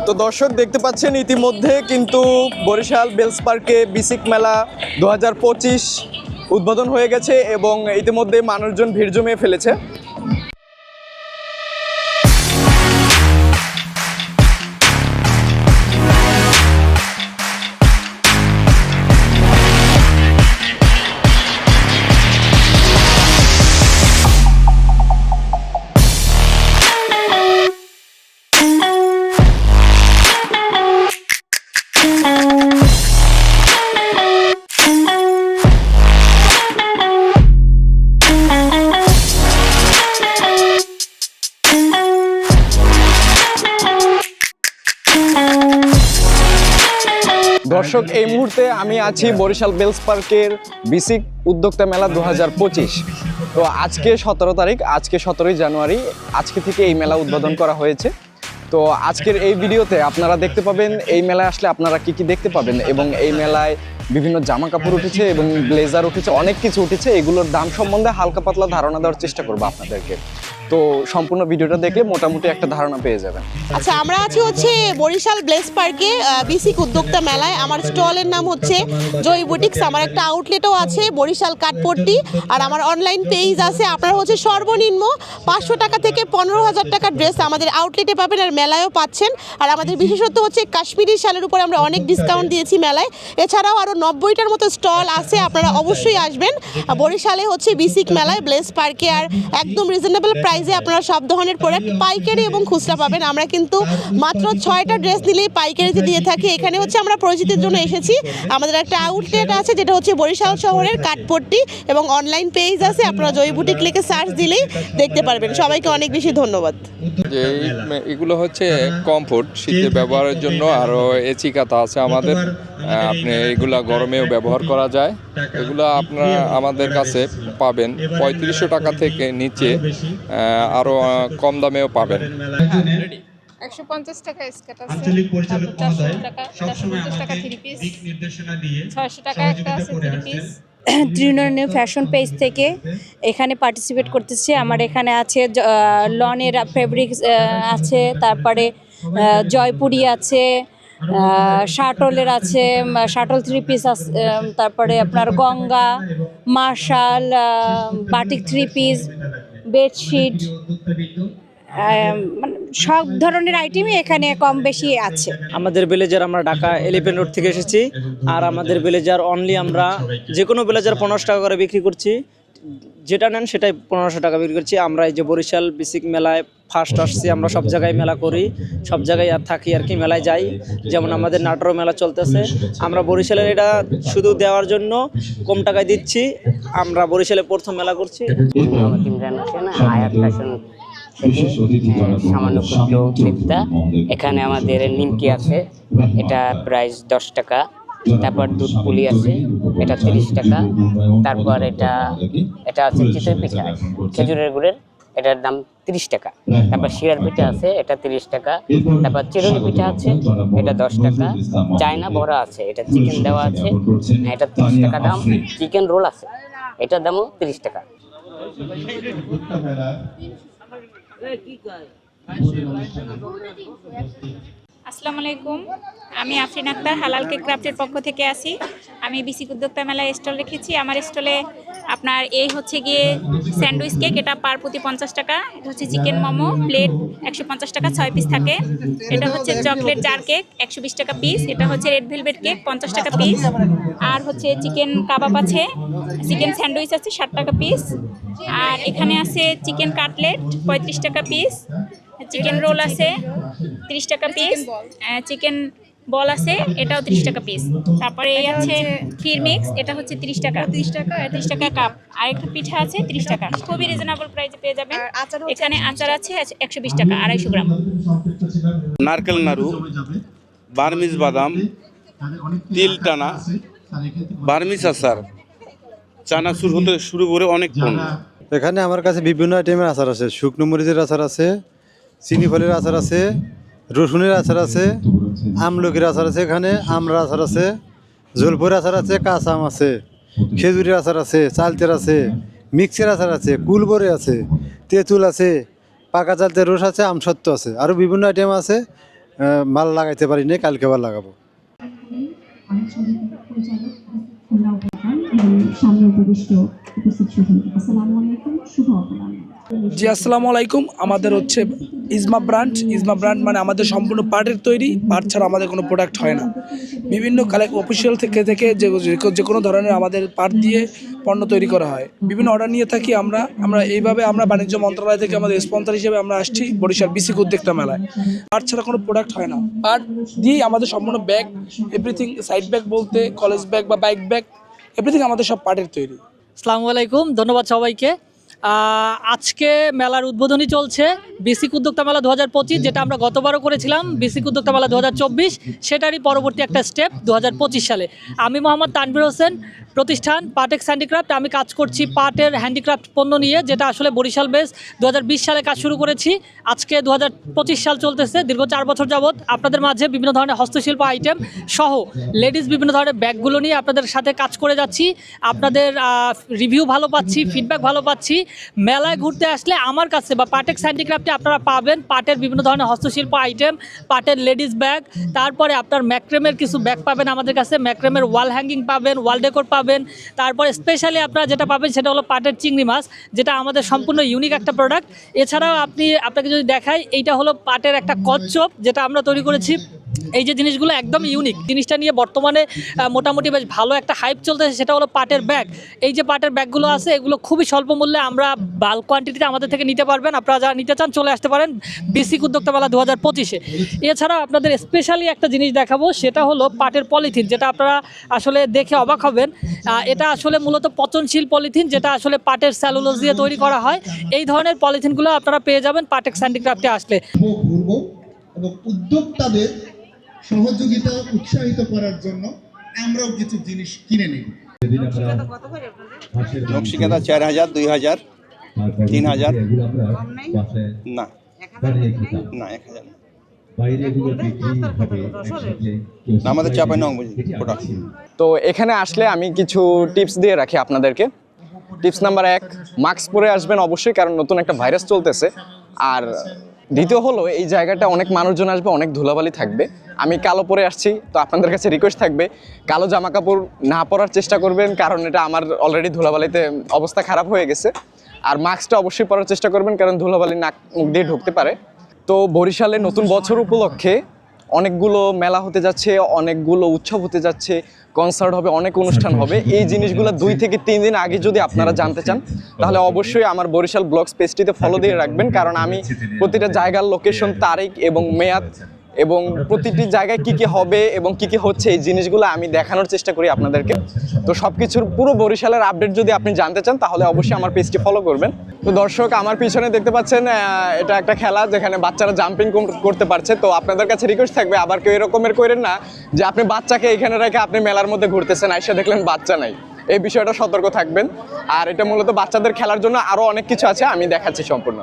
তো দর্শক দেখতে পাচ্ছেন ইতিমধ্যে কিন্তু বরিশাল বেলস পার্কে বিসিক মেলা 2025 উদ্বোধন হয়ে গেছে এবং ইতিমধ্যে মানুষজন ভিড় জমিয়ে ফেলেছে। দর্শক এই মুহূর্তে আমি আছি বরিশাল বেলস পার্কের বিসিক উদ্যোক্তা মেলা 2025। তো আজকে 17 তারিখ, আজকে 17ই জানুয়ারি, আজকে থেকে এই মেলা উদ্বোধন করা হয়েছে। তো আজকের এই ভিডিওতে আপনারা দেখতে পাবেন এই মেলায় আসলে আপনারা কি কি দেখতে পাবেন এবং এই মেলায় বিভিন্ন জামা কাপড় উঠেছে এবং ব্লেজার উঠেছে, অনেক কিছু উঠেছে। এগুলোর দাম সম্বন্ধে হালকা পাতলা ধারণা দেওয়ার চেষ্টা করবো আপনাদেরকে। তো সম্পূর্ণ ভিডিওটা দেখলে মোটামুটি একটা ধারণা পেয়ে যাবেন। আচ্ছা, আমরা আছি হচ্ছে বরিশাল বেলস পার্কে বিসিক উদ্যোক্তা মেলায়। আমার স্টলের নাম হচ্ছে জয় বুটিক্স। আমার একটা আউটলেটও আছে বরিশাল কাঠপট্টি, আর আমার অনলাইন পেজ আছে। আপনারা হচ্ছে সর্বনিম্ন 500 টাকা থেকে 15,000 টাকার ড্রেস আমাদের আউটলেটে পাবেন, আর মেলায়ও পাচ্ছেন। আর আমাদের বিশেষত্ব হচ্ছে কাশ্মীরি শালের উপরে আমরা অনেক ডিসকাউন্ট দিয়েছি মেলায়। এছাড়াও আরও 90টার মতো স্টল আছে, আপনারা অবশ্যই আসবেন বরিশালে হচ্ছে বিসিক মেলায় বেলস পার্কে। আর একদম রিজনেবল প্রাইসে আপনারা সব ধরনের প্রোডাক্ট পাইকারি এবং খুচরা পাবেন। আমরা কিন্তু মাত্র 6টা ড্রেস নিলেই পাইকারিতে দিয়ে থাকি। এখানে হচ্ছে আমরা পরিচিতির জন্য এসেছি। আমাদের একটা আউটলেট আছে যেটা হচ্ছে বরিশাল শহরের কাঠপট্টি, এবং অনলাইন পেজ আছে, আপনারা জয় বুটিক লিখে সার্চ দিলেই দেখতে পারবেন। সবাইকে অনেক বেশি ধন্যবাদ। যে এগুলো হচ্ছে কমফোর্ট, শীতে ব্যবহারের জন্য, আরও এসি কাতা আছে আমাদের। আপনি এগুলা গরমেও ব্যবহার করা যায়। এগুলো আপনারা আমাদের কাছে পাবেন 3500 টাকা থেকে নিচে, আরও কম দামেও পাবেন। 150 টাকা স্কার্ট আছে, 400 টাকা 450 টাকা 3 পিস, 600 টাকা একটা আছে 3 পিস। ত্রিনয়নের ফ্যাশন পেজ থেকে এখানে পার্টিসিপেট করতেছি। আমার এখানে আছে লনের ফেব্রিক্স আছে, তারপরে জয়পুরি আছে, শাটলের আছে, শাটল 3 পিস আছে, তারপরে আপনার Ganga, marshal, batik 3 piece, bedsheet, মানে সব ধরনের আইটেমই এখানে কম বেশি আছে। আমাদের ব্লেজার আমরা ঢাকা এলিফ্যান্ট রোড থেকে এসেছি। আর আমাদের ব্লেজার অনলি আমরা যে কোনো ব্লেজার 1500 টাকা করে বিক্রি করছি। যেটা নেন সেটাই 1500 টাকা বিক্রি করছি। আমরা এই যে বরিশাল বিসিক মেলায় ফার্স্ট আসছি। আমরা সব জায়গায় মেলা করি, সব জায়গায় আর থাকি আর কি, মেলায় যাই। যেমন আমাদের নাটোরও মেলা চলতেছে। আমরা বরিশালের এটা শুধু দেওয়ার জন্য কম টাকায় দিচ্ছি। আমরা বরিশালে প্রথম মেলা করছি। সামান্য ক্ষুদ্র উদ্যোক্তা। এখানে আমাদের নিমকি আছে, এটা প্রাইস 10 টাকা। তারপর দুধ পুলি আছে, এটা 30 টাকা। তারপর এটা আছে চিতই পিঠা খেজুরের গুড়ের, এটার দাম 30 টাকা। তারপর শিরার পিঠা আছে, এটা 30 টাকা। তারপর চিরুনি পিঠা আছে, এটা 10 টাকা। চায়না বড়া আছে, এটা চিকেন দেওয়া আছে, এটা 30 টাকা দাম। চিকেন রোল আছে, এটার দামও 30 টাকা। আসসালামু আলাইকুম, আমি আফরিন আক্তার, হালাল কেক ক্রাফটের পক্ষ থেকে আসি। আমি বিসিক উদ্যোক্তা মেলায় স্টল রেখেছি। আমার স্টলে আপনার এই হচ্ছে গিয়ে স্যান্ডউইচ কেক, এটা পার প্রতি 50 টাকা। এটা হচ্ছে চিকেন মোমো প্লেট 150 টাকা, 6 পিস থাকে। এটা হচ্ছে চকলেট জার কেক 120 টাকা পিস। এটা হচ্ছে রেড ভেলভেট কেক 50 টাকা পিস। আর হচ্ছে চিকেন কাবাব আছে, চিকেন স্যান্ডউইচ আছে 60 টাকা পিস। আর এখানে আছে চিকেন কাটলেট 35 টাকা পিস। চিকেন রোল আছে 30 টাকা পিস। চিকেন বল আছে, এটাও 30 টাকা পিস। তারপরে এই আছে ক্ষীর মিক্স, এটা হচ্ছে 30 টাকা। 30 টাকা কাপ। আর একটা পিঠা আছে 30 টাকা। খুবই রিজনেবল প্রাইসে পেয়ে যাবেন। এখানে আচার আছে 120 টাকা 250 গ্রাম। নারকেল নাড়ু, বার্মিজ বাদাম, তিল টানা, বার্মিজ আচার, চানাচুর হতে শুরু করে অনেক পণ্য। এখানে আমার কাছে বিভিন্ন আইটেমের আচার আছে। শুকনো মরিচের আচার আছে, চিনি ফলের আচার আছে, রসুনের আচার আছে, আমলকির আচার আছে, এখানে আমড়ার আচার আছে, জলফির আচার আছে, কাঁচা আম আছে, খেজুরের আচার আছে, চালতের আছে, মিক্সের আচার আছে, কুলবরে আছে, তেঁতুল আছে, পাকা চালতের রস আছে, আমসত্ত্ব আছে, আরও বিভিন্ন আইটেম আছে। মাল লাগাইতে পারি নাই, কালকে আবার লাগাবো। জি আসসালামু আলাইকুম। আমাদের হচ্ছে ইজমা ব্র্যান্ড মানে আমাদের সম্পূর্ণ পাটের তৈরি, পাট ছাড়া আমাদের কোনো প্রোডাক্ট হয় না। বিভিন্ন অফিসিয়াল থেকে যে কোনো ধরনের আমাদের পাট দিয়ে পণ্য তৈরি করা হয়। বিভিন্ন অর্ডার নিয়ে থাকি আমরা এইভাবে আমরা বাণিজ্য মন্ত্রণালয় থেকে আমাদের স্পন্সর হিসেবে আমরা আসছি বরিশাল বিসিক উদ্যোক্তা মেলায়। পাট ছাড়া কোনো প্রোডাক্ট হয় না, পাট দিয়েই আমাদের সম্পূর্ণ ব্যাগ, এভরিথিং, সাইড ব্যাগ বলতে কলেজ ব্যাগ বা বাইক ব্যাগ, এভরিথিং আমাদের সব পাটের তৈরি। আসসালামু আলাইকুম, ধন্যবাদ সবাইকে। আজকে মেলার উদ্বোধনী চলছে বিসিক উদ্যোক্তা মেলা 2025, যেটা আমরা গতবারও করেছিলাম বিসিক উদ্যোক্তা মেলা 2024, সেটারই পরবর্তী একটা স্টেপ 2025 সালে। আমি মোহাম্মদ তানভীর হোসেন, প্রতিষ্ঠান পাটেক্স হ্যান্ডিক্রাফট। আমি কাজ করছি পাটের হ্যান্ডিক্রাফট পণ্য নিয়ে, যেটা আসলে বরিশাল বেস। 2020 সালে কাজ শুরু করেছি, আজকে 2025 সাল চলতেছে। দীর্ঘ 4 বছর যাবৎ আপনাদের মাঝে বিভিন্ন ধরনের হস্তশিল্প আইটেম সহ লেডিস বিভিন্ন ধরনের ব্যাগগুলো নিয়ে আপনাদের সাথে কাজ করে যাচ্ছি। আপনাদের রিভিউ ভালো পাচ্ছি, ফিডব্যাক ভালো পাচ্ছি। মেলায় ঘুরতে আসলে আমার কাছে বা পাটেক্স হ্যান্ডিক্রাফটে আপনারা পাবেন পাটের বিভিন্ন ধরনের হস্তশিল্প আইটেম, পাটের লেডিস ব্যাগ, তারপরে আপনার ম্যাক্রেমের কিছু ব্যাগ পাবেন আমাদের কাছে, ম্যাক্রেমের ওয়াল হ্যাঙ্গিং পাবেন, ওয়াল ডেকোর পাবেন। তারপরে স্পেশালি আপনারা যেটা পাবেন সেটা হলো পাটের চিংড়ি মাছ, যেটা আমাদের সম্পূর্ণ ইউনিক একটা প্রোডাক্ট। এছাড়াও আপনাকে যদি দেখাই, এইটা হলো পাটের একটা কচ্ছপ, যেটা আমরা তৈরি করেছি। এই যে জিনিসগুলো একদম ইউনিক, জিনিসটা নিয়ে বর্তমানে মোটামুটি বেশ ভালো একটা হাইপ চলতেছে, সেটা হলো পাটের ব্যাগ। এই যে পাটের ব্যাগগুলো আছে, এগুলো খুবই স্বল্প মূল্যে আমরা বাল্ক কোয়ান্টিটিতে আমাদের থেকে নিতে পারবেন। আপনারা যারা নিতে চান চলে আসতে পারেন বিসিক উদ্যোক্তা মেলা 2025-এ। এছাড়াও আপনাদের স্পেশালি একটা জিনিস দেখাবো, সেটা হলো পাটের পলিথিন, যেটা আপনারা আসলে দেখে অবাক হবেন। এটা আসলে মূলত পচনশীল পলিথিন, যেটা আসলে পাটের সেলুলোজ দিয়ে তৈরি করা হয়। এই ধরনের পলিথিনগুলো আপনারা পেয়ে যাবেন পাটেক্স হ্যান্ডিক্রাফটে আসলে। এবং উদ্যোক্তাদের সহযোগিতা উৎসাহিত করার জন্য আমরাও কিছু জিনিস কিনে নিই। নকশিকাঁথা 4000, 2000, 3000, না 1000, আমাদের চাপাই নং প্রোডাক্ট। তো এখানে আসলে আমি কিছু টিপস দিয়ে রাখি আপনাদেরকে। টিপস নাম্বার 1, মাস্ক পরে আসবেন অবশ্যই, কারণ নতুন একটা ভাইরাস চলতেছে। আর দ্বিতীয় হলো, এই জায়গাটা অনেক মানুষজন আসবে, অনেক ধুলাবালি থাকবে। আমি কালো পরে আসছি, তো আপনাদের কাছে রিকোয়েস্ট থাকবে কালো জামা কাপড় না পরার চেষ্টা করবেন, কারণ এটা আমার অলরেডি ধুলাবালিতে অবস্থা খারাপ হয়ে গেছে। আর মাস্কটা অবশ্যই পরার চেষ্টা করবেন, কারণ ধুলাবালি নাক মুখ দিয়ে ঢুকতে পারে। তো বরিশালে নতুন বছর উপলক্ষে অনেকগুলো মেলা হতে যাচ্ছে, অনেকগুলো উৎসব হতে যাচ্ছে, কনসার্ট হবে, অনেক অনুষ্ঠান হবে। এই জিনিসগুলো 2 থেকে 3 দিন আগে যদি আপনারা জানতে চান, তাহলে অবশ্যই আমার বরিশাল ব্লগস পেজটিতে ফলো দিয়ে রাখবেন, কারণ আমি প্রতিটা জায়গার লোকেশন, তারিখ এবং মেয়াদ এবং প্রতিটি জায়গায় কি কি হবে এবং কি কি হচ্ছে, এই জিনিসগুলো আমি দেখানোর চেষ্টা করি আপনাদেরকে। তো সব কিছুর পুরো বরিশালের আপডেট যদি আপনি জানতে চান, তাহলে অবশ্যই আমার পেজটি ফলো করবেন। তো দর্শক, আমার পিছনে দেখতে পাচ্ছেন এটা একটা খেলা, যেখানে বাচ্চারা জাম্পিং করতে পারছে। তো আপনাদের কাছে রিকোয়েস্ট থাকবে, আবার কেউ এরকমের করেন না যে আপনি বাচ্চাকে এখানে রেখে আপনি মেলার মধ্যে ঘুরতেছেন, আইসা দেখলেন বাচ্চা নাই। এই বিষয়টা সতর্ক থাকবেন। আর এটা মূলত বাচ্চাদের খেলার জন্য আরও অনেক কিছু আছে, আমি দেখাচ্ছি সম্পূর্ণ।